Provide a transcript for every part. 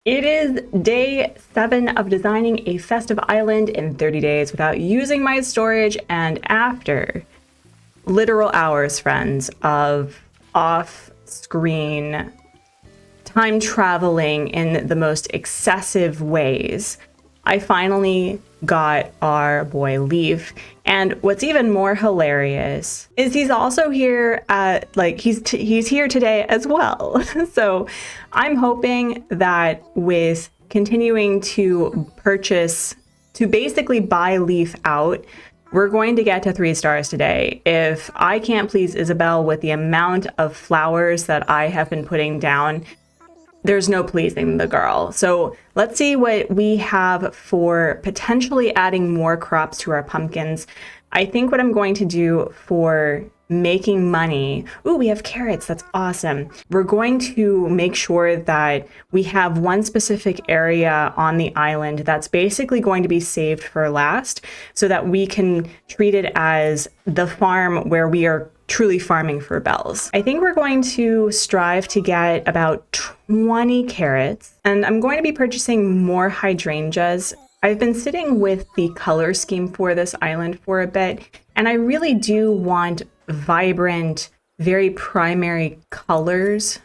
It is day 7 of designing a festive island in 30 days without using my storage, and after literal hours, friends, of off-screen time traveling in the most excessive ways, I finally got our boy Leaf. And what's even more hilarious is he's also here at, he's here today as well. So I'm hoping that with continuing to purchase, to basically buy Leaf out, we're going to get to 3 stars today. If I can't please Isabel with the amount of flowers that I have been putting down, there's no pleasing the girl. So let's see what we have for potentially adding more crops to our pumpkins. I think what I'm going to do for making money, ooh, we have carrots, that's awesome. We're going to make sure that we have one specific area on the island that's basically going to be saved for last, so that we can treat it as the farm where we are truly farming for bells. I think we're going to strive to get about 20 carrots, and I'm going to be purchasing more hydrangeas. I've been sitting with the color scheme for this island for a bit, and I really do want vibrant, very primary colors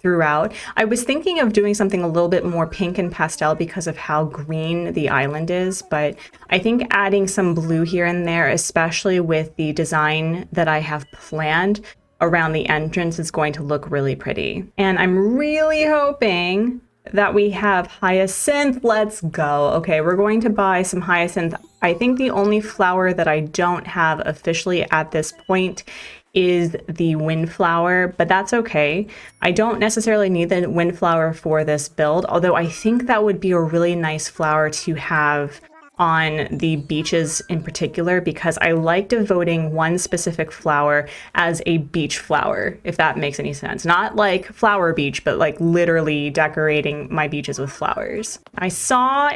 throughout. I was thinking of doing something a little bit more pink and pastel because of how green the island is, but I think adding some blue here and there, especially with the design that I have planned around the entrance, is going to look really pretty. And I'm really hoping that we have hyacinth. Let's go. Okay, we're going to buy some hyacinth. I think the only flower that I don't have officially at this point is the windflower, but that's okay. I don't necessarily need the windflower for this build, although I think that would be a really nice flower to have on the beaches in particular, because I like devoting one specific flower as a beach flower, if that makes any sense. Not like flower beach, but like literally decorating my beaches with flowers. I saw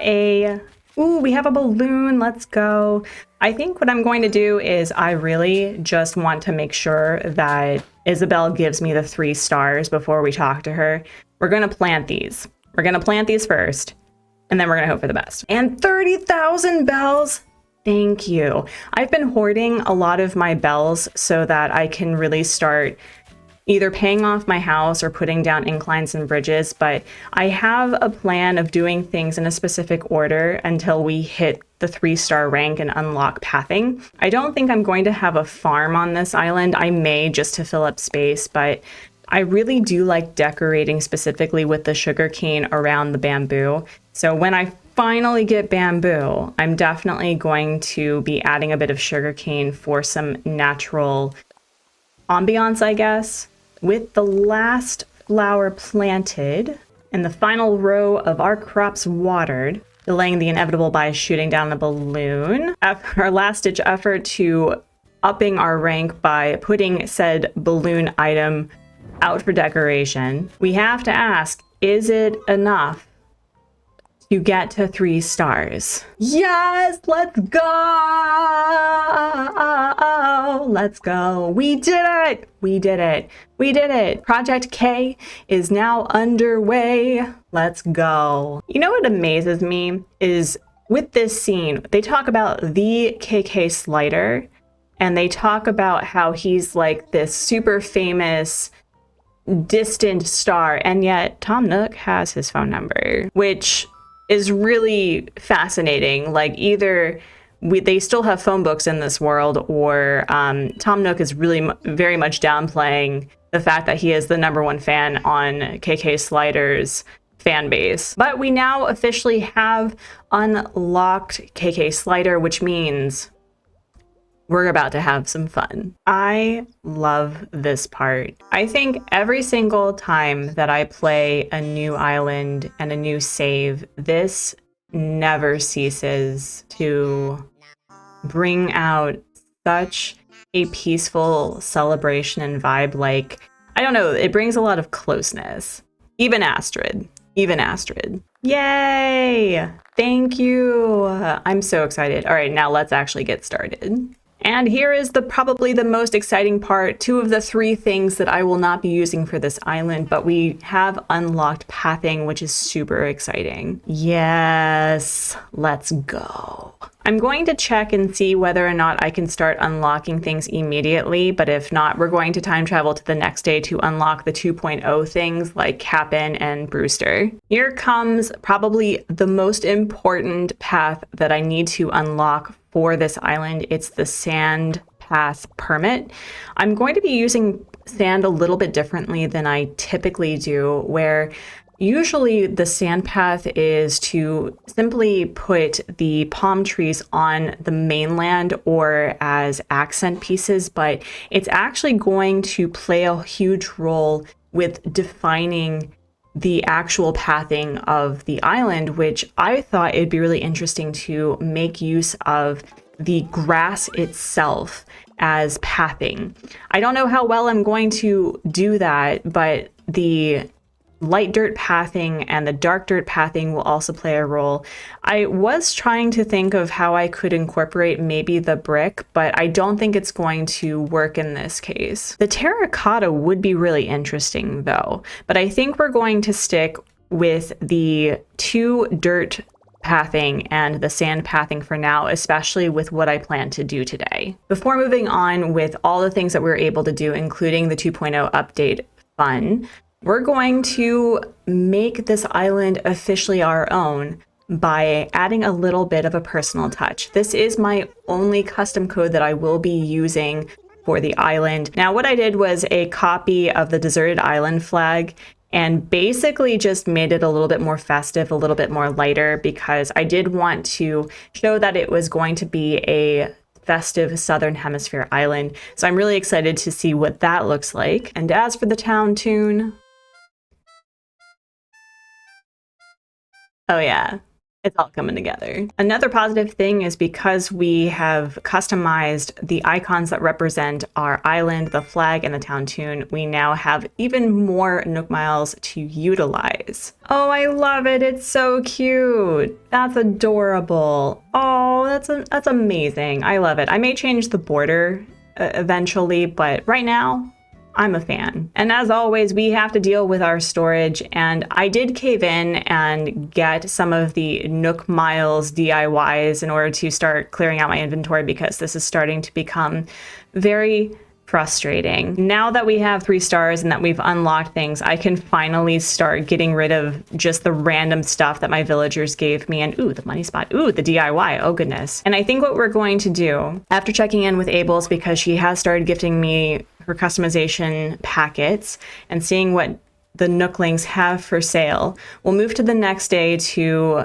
ooh, we have a balloon, let's go. I think what I'm going to do is I really just want to make sure that Isabel gives me the 3 stars before we talk to her. We're gonna plant these. We're gonna plant these first, and then we're gonna hope for the best. And 30,000 bells, thank you. I've been hoarding a lot of my bells so that I can really start either paying off my house or putting down inclines and bridges, but I have a plan of doing things in a specific order until we hit the 3-star rank and unlock pathing. I don't think I'm going to have a farm on this island. I may, just to fill up space, but I really do like decorating specifically with the sugarcane around the bamboo. So when I finally get bamboo, I'm definitely going to be adding a bit of sugarcane for some natural ambiance, I guess. With the last flower planted and the final row of our crops watered, delaying the inevitable by shooting down the balloon, after our last-ditch effort to upping our rank by putting said balloon item out for decoration, we have to ask, is it enough to get to 3 stars? Yes, let's go! Let's go. We did it! We did it. We did it. Project K is now underway. Let's go. You know what amazes me is with this scene, they talk about the KK Slider, and they talk about how he's like this super famous distant star, and yet Tom Nook has his phone number, which is really fascinating. Like, either they still have phone books in this world, or Tom Nook is really very much downplaying the fact that he is the #1 fan on KK Slider's fan base. But we now officially have unlocked KK Slider, which means we're about to have some fun. I love this part. I think every single time that I play a new island and a new save, this never ceases to bring out such a peaceful celebration and vibe. Like, I don't know, it brings a lot of closeness. Even Astrid. Yay! Thank you. I'm so excited. All right, now let's actually get started. And here is probably the most exciting part, 2 of the 3 things that I will not be using for this island, but we have unlocked pathing, which is super exciting. Yes, let's go. I'm going to check and see whether or not I can start unlocking things immediately, but if not, we're going to time travel to the next day to unlock the 2.0 things like Cap'n and Brewster. Here comes probably the most important path that I need to unlock for this island. It's the sand path permit. I'm going to be using sand a little bit differently than I typically do, where usually the sand path is to simply put the palm trees on the mainland or as accent pieces, but it's actually going to play a huge role with defining the actual pathing of the island, which I thought it'd be really interesting to make use of the grass itself as pathing. I don't know how well I'm going to do that, but the light dirt pathing and the dark dirt pathing will also play a role. I was trying to think of how I could incorporate maybe the brick, but I don't think it's going to work in this case. The terracotta would be really interesting though, but I think we're going to stick with the 2 dirt pathing and the sand pathing for now, especially with what I plan to do today. Before moving on with all the things that we were able to do, including the 2.0 update fun, we're going to make this island officially our own by adding a little bit of a personal touch. This is my only custom code that I will be using for the island. Now, what I did was a copy of the deserted island flag and basically just made it a little bit more festive, a little bit more lighter, because I did want to show that it was going to be a festive Southern Hemisphere island. So I'm really excited to see what that looks like. And as for the town tune, oh yeah, it's all coming together. Another positive thing is because we have customized the icons that represent our island, the flag, and the town tune, we now have even more Nook Miles to utilize. Oh, I love it. It's so cute. That's adorable. Oh, that's amazing. I love it. I may change the border eventually, but right now, I'm a fan. And as always, we have to deal with our storage, and I did cave in and get some of the Nook Miles DIYs in order to start clearing out my inventory, because this is starting to become very frustrating. Now that we have 3 stars and that we've unlocked things, I can finally start getting rid of just the random stuff that my villagers gave me. And ooh, the money spot. Ooh, the DIY. Oh goodness. And I think what we're going to do, after checking in with Abel's, because she has started gifting me her customization packets and seeing what the Nooklings have for sale, we'll move to the next day to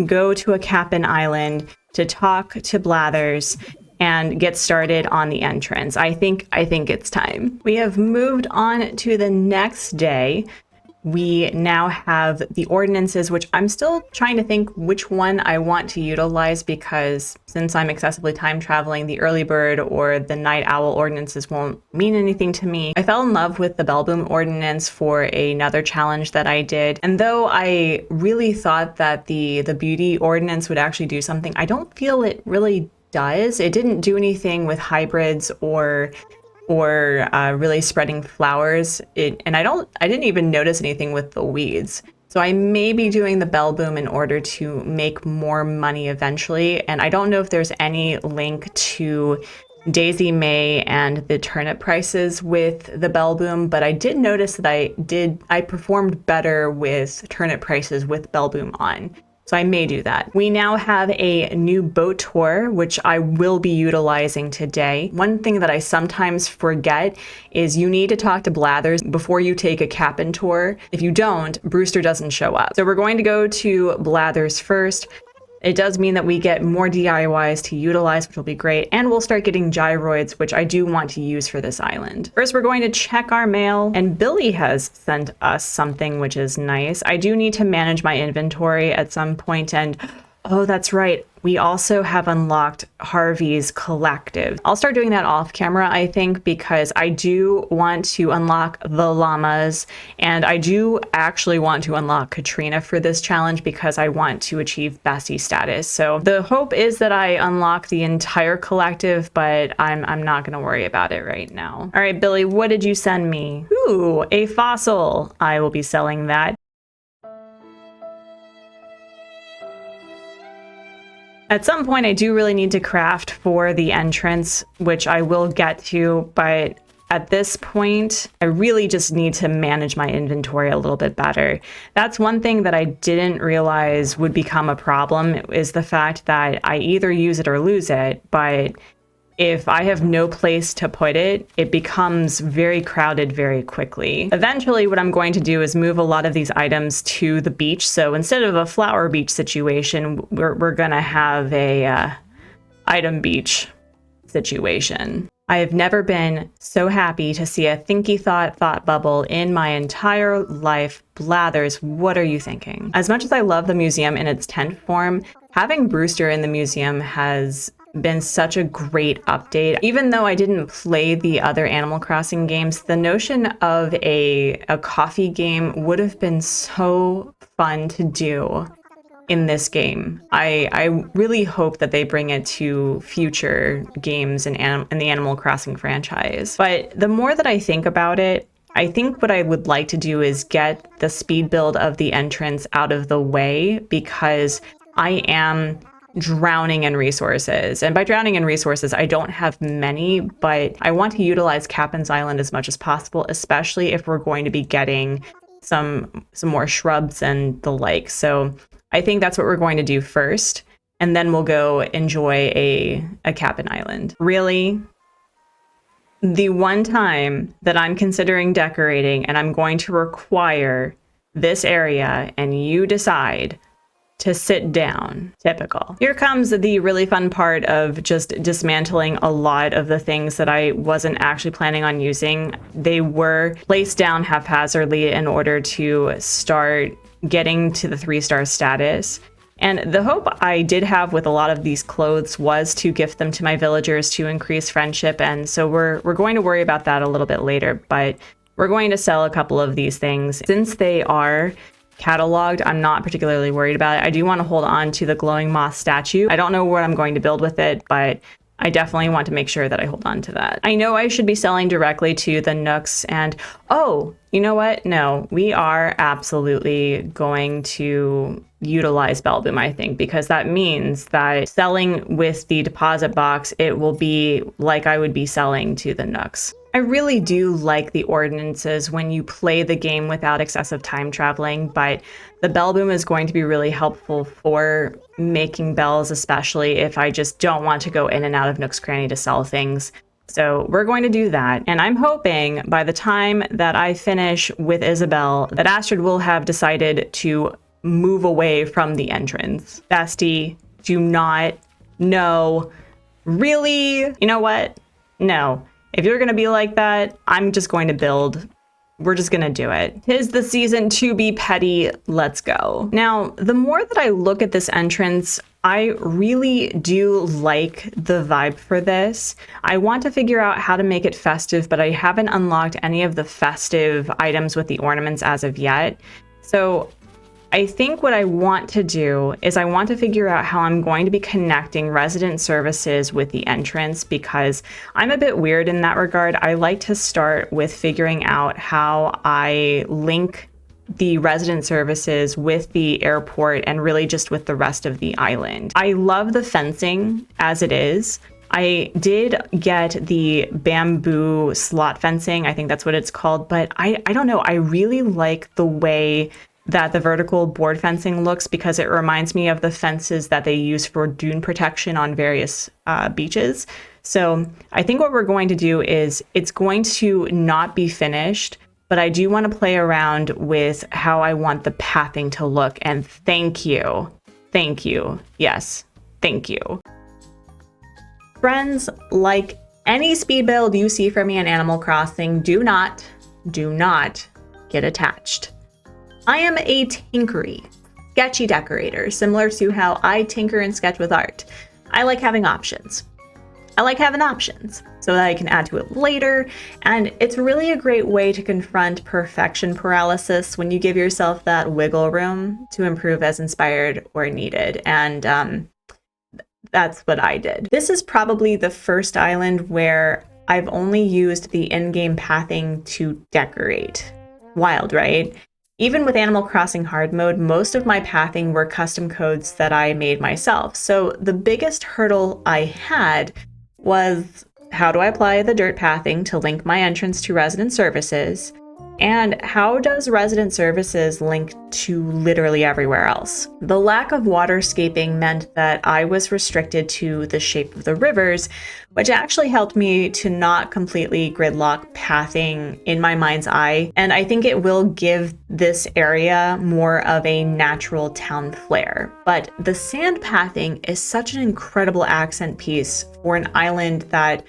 go to a Cap'n Island to talk to Blathers and get started on the entrance. I think it's time. We have moved on to the next day. We now have the ordinances, which I'm still trying to think which one I want to utilize, because since I'm excessively time traveling, the early bird or the night owl ordinances won't mean anything to me. I fell in love with the bell boom ordinance for another challenge that I did. And though I really thought that the beauty ordinance would actually do something, I don't feel it really does. It didn't do anything with hybrids or really spreading flowers. And I didn't even notice anything with the weeds. So I may be doing the bell boom in order to make more money eventually. And I don't know if there's any link to Daisy May and the turnip prices with the bell boom, but I did notice that I performed better with turnip prices with bell boom on. So I may do that. We now have a new boat tour, which I will be utilizing today. One thing that I sometimes forget is you need to talk to Blathers before you take a Cap'n tour. If you don't, Brewster doesn't show up. So we're going to go to Blathers first. It does mean that we get more DIYs to utilize, which will be great. And we'll start getting gyroids, which I do want to use for this island. First, we're going to check our mail, and Billy has sent us something, which is nice. I do need to manage my inventory at some point, and Oh, that's right. We also have unlocked Harvey's collective. I'll start doing that off camera, I think, because I do want to unlock the llamas, and I do actually want to unlock Katrina for this challenge because I want to achieve bestie status. So the hope is that I unlock the entire collective, but I'm not gonna worry about it right now. All right, Billy, what did you send me? Ooh, a fossil. I will be selling that. At some point, I do really need to craft for the entrance, which I will get to, but at this point, I really just need to manage my inventory a little bit better. That's one thing that I didn't realize would become a problem, is the fact that I either use it or lose it, but if I have no place to put it, it becomes very crowded very quickly. Eventually, what I'm going to do is move a lot of these items to the beach. So instead of a flower beach situation, we're gonna have a item beach situation. I have never been so happy to see a thinky thought bubble in my entire life. Blathers, what are you thinking? As much as I love the museum in its tent form, having Brewster in the museum has been such a great update. Even though I didn't play the other Animal Crossing games, the notion of a coffee game would have been so fun to do in this game. I really hope that they bring it to future games in the Animal Crossing franchise. But the more that I think about it, I think what I would like to do is get the speed build of the entrance out of the way, because I am drowning in resources. And by drowning in resources, I don't have many, but I want to utilize Captain's Island as much as possible, especially if we're going to be getting some more shrubs and the like. So I think that's what we're going to do first, and then we'll go enjoy a Captain Island. Really? The one time that I'm considering decorating and I'm going to require this area and you decide to sit down. Typical. Here comes the really fun part of just dismantling a lot of the things that I wasn't actually planning on using. They were placed down haphazardly in order to start getting to the 3-star status. And the hope I did have with a lot of these clothes was to gift them to my villagers to increase friendship. And so we're going to worry about that a little bit later, but we're going to sell a couple of these things. Since they are cataloged, I'm not particularly worried about it. I do want to hold on to the glowing moth statue. I don't know what I'm going to build with it, but I definitely want to make sure that I hold on to that. I know I should be selling directly to the Nooks, and oh, you know what? No, we are absolutely going to utilize Bellboom, I think, because that means that selling with the deposit box, it will be like I would be selling to the Nooks. I really do like the ordinances when you play the game without excessive time traveling, but the Bellboom is going to be really helpful for making bells, especially if I just don't want to go in and out of Nook's Cranny to sell things. So we're going to do that. And I'm hoping by the time that I finish with Isabelle, that Astrid will have decided to move away from the entrance. Bestie, do not. No. Really? You know what? No. If you're going to be like that, I'm just going to build. We're just going to do it. 'Tis the season to be petty. Let's go. Now, the more that I look at this entrance, I really do like the vibe for this. I want to figure out how to make it festive, but I haven't unlocked any of the festive items with the ornaments as of yet. So I think what I want to do is I want to figure out how I'm going to be connecting resident services with the entrance, because I'm a bit weird in that regard. I like to start with figuring out how I link the resident services with the airport and really just with the rest of the island. I love the fencing as it is. I did get the bamboo slot fencing. I think that's what it's called, but I don't know. I really like the way that the vertical board fencing looks, because it reminds me of the fences that they use for dune protection on various beaches. So I think what we're going to do is it's going to not be finished, but I do want to play around with how I want the pathing to look. And thank you. Thank you. Yes, thank you. Friends, like any speed build you see from me in Animal Crossing, do not get attached. I am a tinkery. sketchy decorator, similar to how I tinker and sketch with art. I like having options. I like having options so that I can add to it later, and it's really a great way to confront perfection paralysis when you give yourself that wiggle room to improve as inspired or needed, and that's what I did. This is probably the first island where I've only used the in-game pathing to decorate. Wild, right? Even with Animal Crossing hard mode, most of my pathing were custom codes that I made myself. So the biggest hurdle I had was, how do I apply the dirt pathing to link my entrance to resident services? And how does resident services link to literally everywhere else? The lack of waterscaping meant that I was restricted to the shape of the rivers, which actually helped me to not completely gridlock pathing in my mind's eye. And I think it will give this area more of a natural town flair. But the sand pathing is such an incredible accent piece for an island that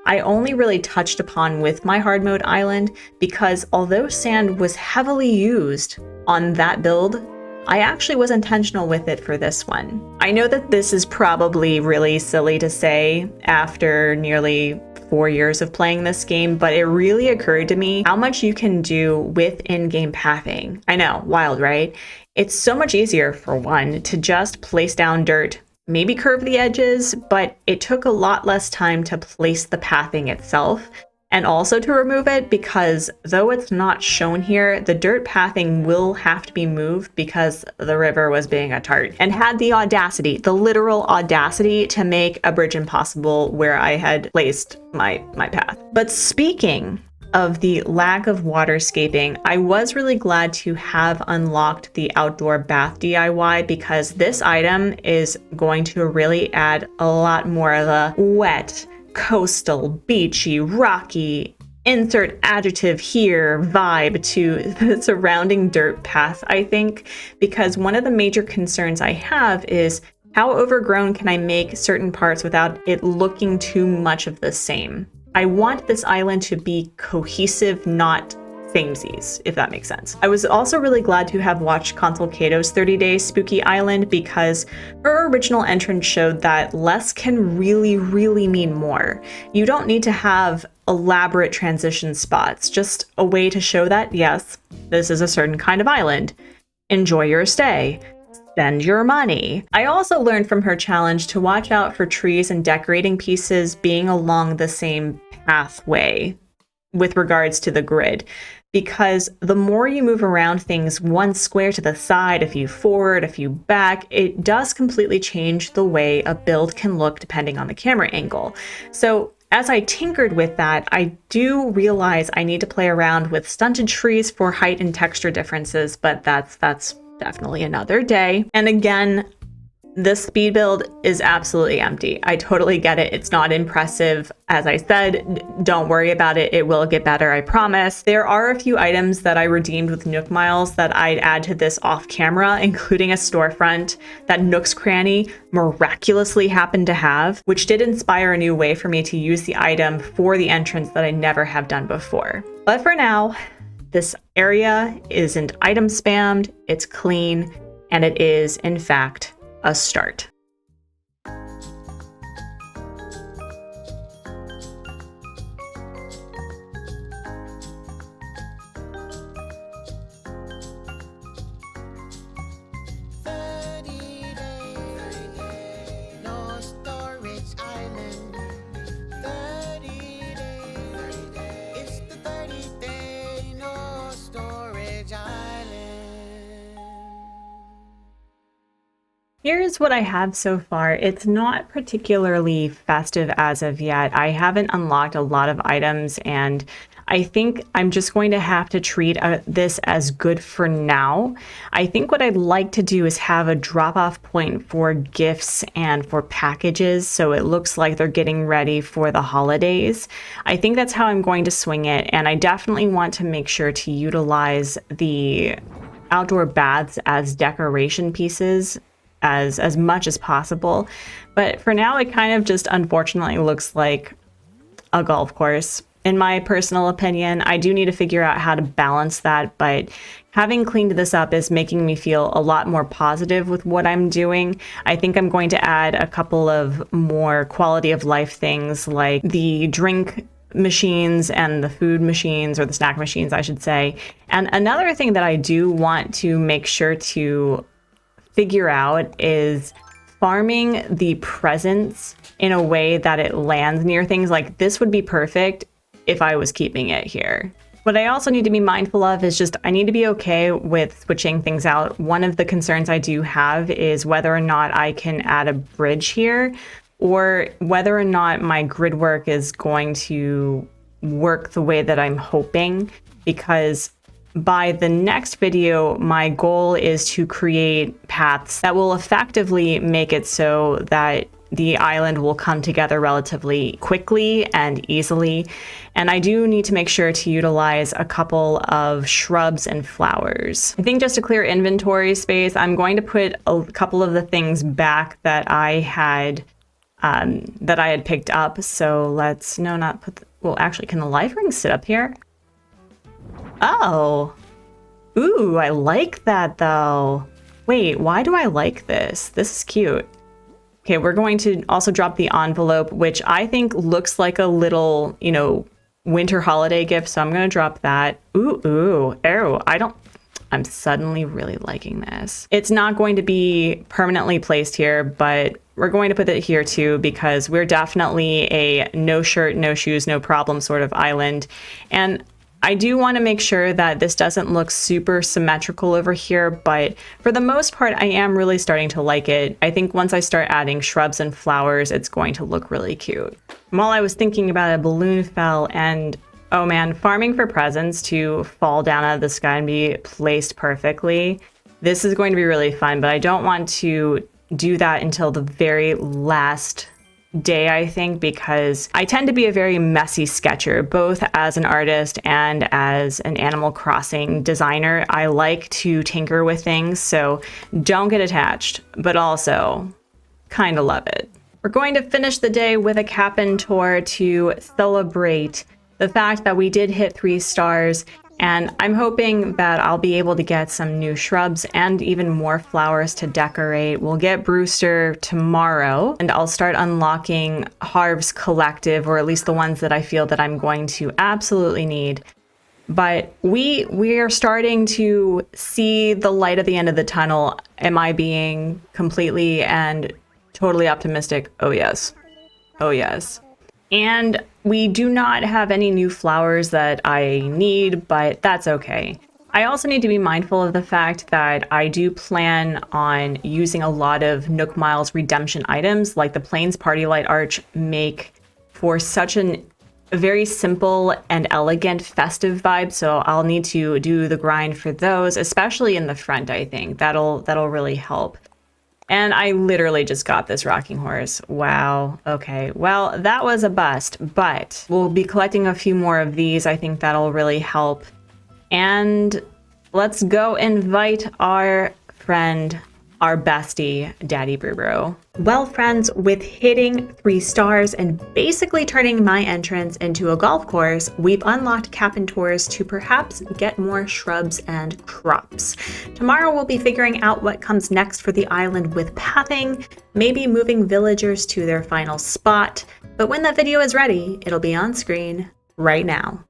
I only really touched upon with my hard mode island, because although sand was heavily used on that build, I actually was intentional with it for this one. I know that this is probably really silly to say after nearly 4 years of playing this game, but it really occurred to me how much you can do with in-game pathing. I know, wild, right? It's so much easier, for one, to just place down dirt, maybe curve the edges, but it took a lot less time to place the pathing itself and also to remove it, because though it's not shown here, the dirt pathing will have to be moved because the river was being a tart and had the audacity, the literal audacity, to make a bridge impossible where I had placed my path. But speaking of the lack of waterscaping, I was really glad to have unlocked the outdoor bath DIY, because this item is going to really add a lot more of a wet, coastal, beachy, rocky, insert adjective here vibe to the surrounding dirt path, I think, because one of the major concerns I have is how overgrown can I make certain parts without it looking too much of the same. I want this island to be cohesive, not samesies, if that makes sense. I was also really glad to have watched Consul Kato's 30-day Spooky Island, because her original entrance showed that less can really, really mean more. You don't need to have elaborate transition spots, just a way to show that, yes, this is a certain kind of island. Enjoy your stay. Spend your money. I also learned from her challenge to watch out for trees and decorating pieces being along the same pathway with regards to the grid, because the more you move around things one square to the side, a few forward, a few back, it does completely change the way a build can look depending on the camera angle. So as I tinkered with that, I do realize I need to play around with stunted trees for height and texture differences, but that's definitely another day. And again, this speed build is absolutely empty. I totally get it. It's not impressive. As I said, don't worry about it. It will get better, I promise. There are a few items that I redeemed with Nook Miles that I'd add to this off camera, including a storefront that Nook's Cranny miraculously happened to have, which did inspire a new way for me to use the item for the entrance that I never have done before. But for now, this area isn't item spammed, it's clean, and it is, in fact, a start. Here's what I have so far. It's not particularly festive as of yet. I haven't unlocked a lot of items, and I think I'm just going to have to treat this as good for now. I think what I'd like to do is have a drop-off point for gifts and for packages, so it looks like they're getting ready for the holidays. I think that's how I'm going to swing it, and I definitely want to make sure to utilize the outdoor baths as decoration pieces as much as possible. But for now, it kind of just unfortunately looks like a golf course. in my personal opinion. I do need to figure out how to balance that, but having cleaned this up is making me feel a lot more positive with what I'm doing. I think I'm going to add a couple of more quality of life things like the drink machines and the food machines, or the snack machines, I should say. And another thing that I do want to make sure to figure out is farming the presents in a way that it lands near things. Like this would be perfect if I was keeping it here. What I also need to be mindful of is just I need to be okay with switching things out. One of the concerns I do have is whether or not I can add a bridge here, or whether or not my grid work is going to work the way that I'm hoping, because by the next video, my goal is to create paths that will effectively make it so that the island will come together relatively quickly and easily. And I do need to make sure to utilize a couple of shrubs and flowers. I think just to clear inventory space, I'm going to put a couple of the things back that I had picked up. So let's, no, not put, well, actually, can the life ring sit up here? Oh, ooh, I like that though. Wait, why do I like this? This is cute. Okay, we're going to also drop the envelope, which I think looks like a little, you know, winter holiday gift. So I'm going to drop that. Ooh, I'm suddenly really liking this. It's not going to be permanently placed here, but we're going to put it here too, because we're definitely a no shirt, no shoes, no problem sort of island. And I do want to make sure that this doesn't look super symmetrical over here, but for the most part, I am really starting to like it. I think once I start adding shrubs and flowers, it's going to look really cute. While I was thinking about it, a balloon fell, and oh man, farming for presents to fall down out of the sky and be placed perfectly. This is going to be really fun, but I don't want to do that until the very last day, I think, because I tend to be a very messy sketcher, both as an artist and as an Animal Crossing designer. I like to tinker with things, so don't get attached, but also kind of love it. We're going to finish the day with a cap-in tour to celebrate the fact that we did hit 3 stars, and I'm hoping that I'll be able to get some new shrubs and even more flowers to decorate. We'll get Brewster tomorrow, and I'll start unlocking Harv's Collective, or at least the ones that I feel that I'm going to absolutely need. But we are starting to see the light at the end of the tunnel. Am I being completely and totally optimistic? Oh yes. Oh yes. And we do not have any new flowers that I need, but that's okay. I also need to be mindful of the fact that I do plan on using a lot of Nook Miles redemption items, like the Plains Party Light Arch make for such a very simple and elegant festive vibe. So I'll need to do the grind for those, especially in the front, I think. That'll really help. And I literally just got this rocking horse. Wow. Okay. Well, that was a bust, but we'll be collecting a few more of these. I think that'll really help. And let's go invite our friend, our bestie, Daddy Brew. Well, friends, with hitting 3 stars and basically turning my entrance into a golf course, we've unlocked cap-in tours to perhaps get more shrubs and crops. Tomorrow we'll be figuring out what comes next for the island with pathing, maybe moving villagers to their final spot. But when that video is ready, it'll be on screen right now.